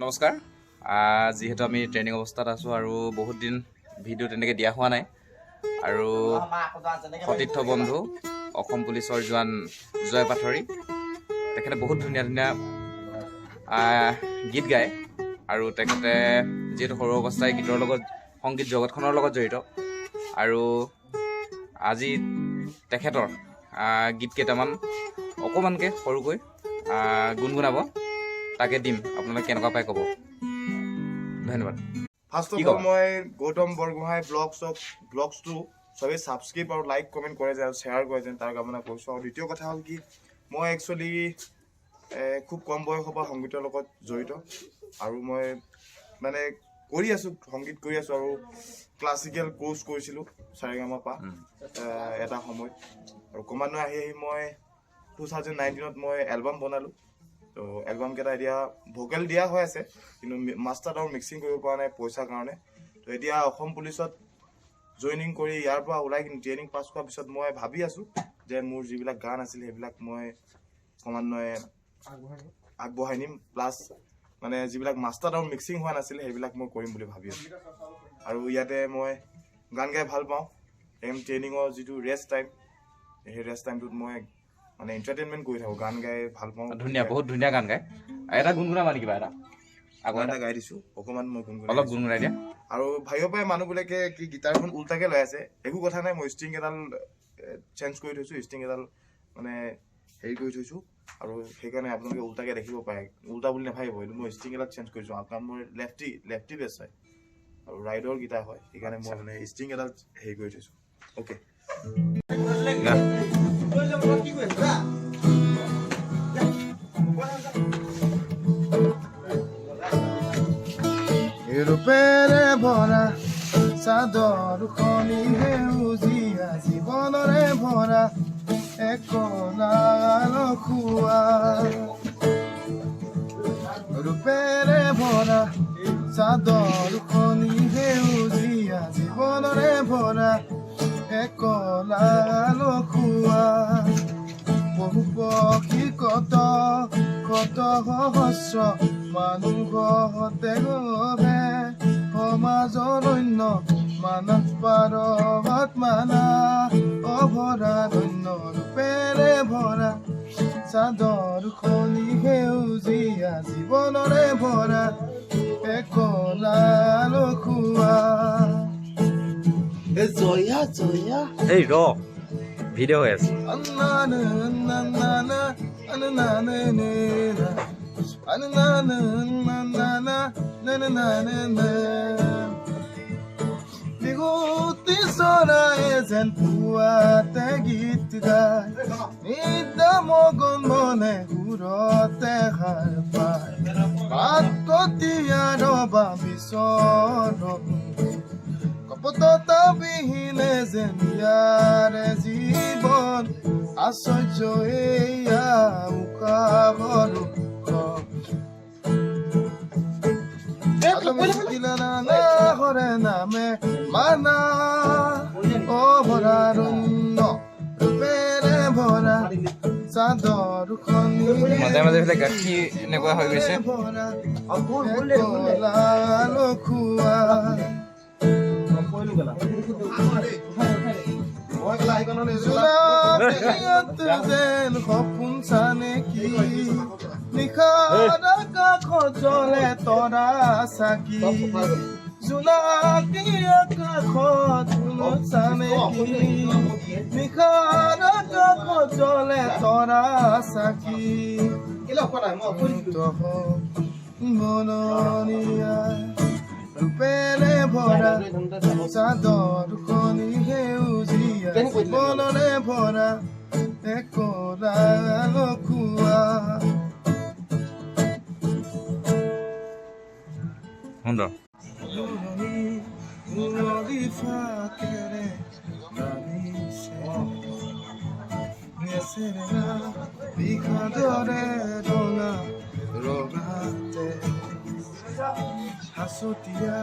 নমস্কাৰ। যিহেতু আমি ট্ৰেইনিং অৱস্থাত আছোঁ আৰু বহুত দিন ভিডিঅ' তেনেকৈ দিয়া হোৱা নাই আৰু সতীৰ্থ বন্ধু অসম পুলিচৰ জোৱান জয় পাঠৰী তেখেতে বহুত ধুনীয়া ধুনীয়া গীত গায় আৰু তেখেতে যিহেতু সৰু অৱস্থাই গীতৰ লগত সংগীত জগতখনৰ লগত জড়িত আৰু আজি তেখেতৰ গীত কেইটামান অকণমানকৈ সৰুকৈ গুণগুণাব, তাকে দিম। আপোনালোকে কেনেকুৱা পাই ক'ব। ধন্যবাদ। ফাৰ্ষ্ট অফ অল মই গৌতম বৰগোহাঁই ব্লগছটো চবেই ছাবস্ক্ৰাইব আৰু লাইক কমেণ্ট কৰে যে আৰু শ্বেয়াৰ কৰে যেন তাৰ কামনা কৰিছোঁ। আৰু দ্বিতীয় কথা হ'ল কি, মই একচুৱেলি খুব কম বয়সৰ পৰা সংগীতৰ লগত জড়িত আৰু মই মানে কৰি আছোঁ, সংগীত কৰি আছোঁ আৰু ক্লাছিকেল কোৰ্চ কৰিছিলোঁ চাৰেগামাৰ পৰা এটা সময়ত আৰু ক্ৰমান্বয়ে আহি মই 2019ত মই এলবাম বনালোঁ। তো এলবামকেইটা এতিয়া ভোকেল দিয়া হৈ আছে, কিন্তু মাষ্টাৰ আৰু মিক্সিং কৰিব পৰা নাই পইচাৰ কাৰণে। তো এতিয়া অসম পুলিচত জইনিং কৰি ইয়াৰ পৰা ওলাই ট্ৰেইনিং পাছ কৰাৰ পিছত মই ভাবি আছোঁ যে মোৰ যিবিলাক গান আছিল সেইবিলাক মই ক্ৰমান্বয়ে আগবঢ়াই নিম, প্লাছ মানে যিবিলাক মাষ্টাৰ আৰু মিক্সিং হোৱা নাছিলে সেইবিলাক মই কৰিম বুলি ভাবি আছোঁ। আৰু ইয়াতে মই গান গাই ভাল পাওঁ। ট্ৰেইনিঙৰ যিটো ৰেষ্ট টাইম, সেই ৰেষ্ট টাইমটোত মই মানে এণ্টাৰটেইনমেণ্ট কৰি থাকোঁ, গান গাই ভাল পাওঁ। ধুনীয়া, বহুত ধুনীয়া গান গায়। এটা গুণগুণাবা নেকি কিবা এটা? গান এটা গাই দিছোঁ, অকণমান মই অলপ গুণগুণাই দিয়া। আৰু ভাবিব পাৰে মানুহবিলাকে কি গীটাৰখন উল্টাকৈ লৈ আছে, একো কথা নাই। মই ষ্ট্ৰিং এডাল চেঞ্জ কৰি থৈছোঁ, ষ্ট্ৰিং এডাল মানে হেৰি কৰি থৈছোঁ আৰু সেইকাৰণে আপোনালোকে উল্টাকৈ দেখিব পাৰে। উল্টা বুলি নাভাবিব, এইটো মই ষ্ট্ৰিং এডাল চেঞ্জ কৰিছোঁ কাৰণ মোৰ লেফটি বেছ হয় আৰু ৰাইডৰ গীটাৰ হয়, সেইকাৰণে মই মানে ষ্ট্ৰিং এডাল হেৰি কৰি থৈছোঁ। অ'কে। ৰূপেৰে ভৰা চাদৰ খনি সেউজীয়া জীৱনৰে ভৰা একলা লখুৱা। ৰূপেৰে ভৰা চাদৰ খনি সেউজীয়া জীৱনৰে ভৰা একলা লখুৱা। বহু পক্ষী কত সহস্ৰ মানুহতে গভে সমাজৰ অন্য মানস পাৰত মানা অভৰা ধন্য। ৰূপেৰে ভৰা চাদৰ খনি সেউজীয়া জীৱনৰে ভৰা একলা লখুৱা। জয়া জয়া এই ৰ ভিডিঅ' হৈ আছে। বিহুতি চৰায়ে যেন পুৱাতে গীত গায়, নিদ্ৰা মগন মনে সুৰতে সাৰ পায়। পাত কটীয়া ৰবা বিচৰ কপটতা বিহীনে যেন ইয়াৰে জীৱন আশ্চৰ্য এয়া উশাহৰ হৰে নামে মানা অভৰাৰণ্য। ৰূপেৰে ভৰা চাদৰ খনি মাজে মাজে গাখীৰ এনেকুৱা হৈ গৈছে। লখুৱা। যেন সপোন চানে কি নিশাৰ আকাশত জ্বলে তৰা চাকি। জোনাকী আকাশত চানে কি নিশাৰ আকাশত জ্বলে তৰা চাকি। মননীয়া ৰূপেৰে ভৰা চাদৰ খনি সেউজীয়া জীৱনৰে ভৰা একলা লখুৱা। সুন্দৰ। নদী ফাকেৰে নামিছে বিষাদৰে ৰঙা ৰঙাতে হাচতীয়া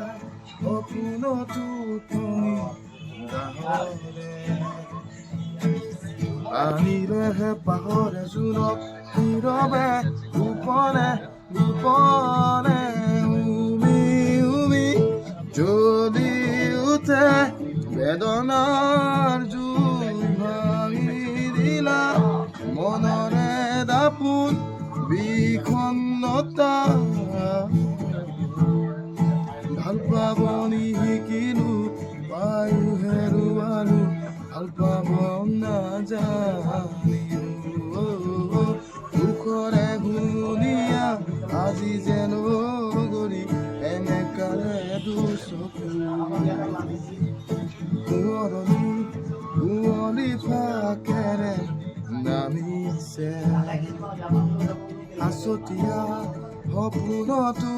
অপোনতো তুমি গাহৰে। পানীৰেহে পাহৰে জোনক নীৰৱে গোপনে গোপনে দাপোন বিষণ্ণতা ভাল পাবনি শিকিলো পায়ো হেৰুৱালো ভাল পাব নাজানিলো দুখৰে ঘূণীয়া আজি যেন গৰি এনেকালে দুচকু কুঁৱলী ফাকেৰে নামিছে আছতীয়া সপোনতো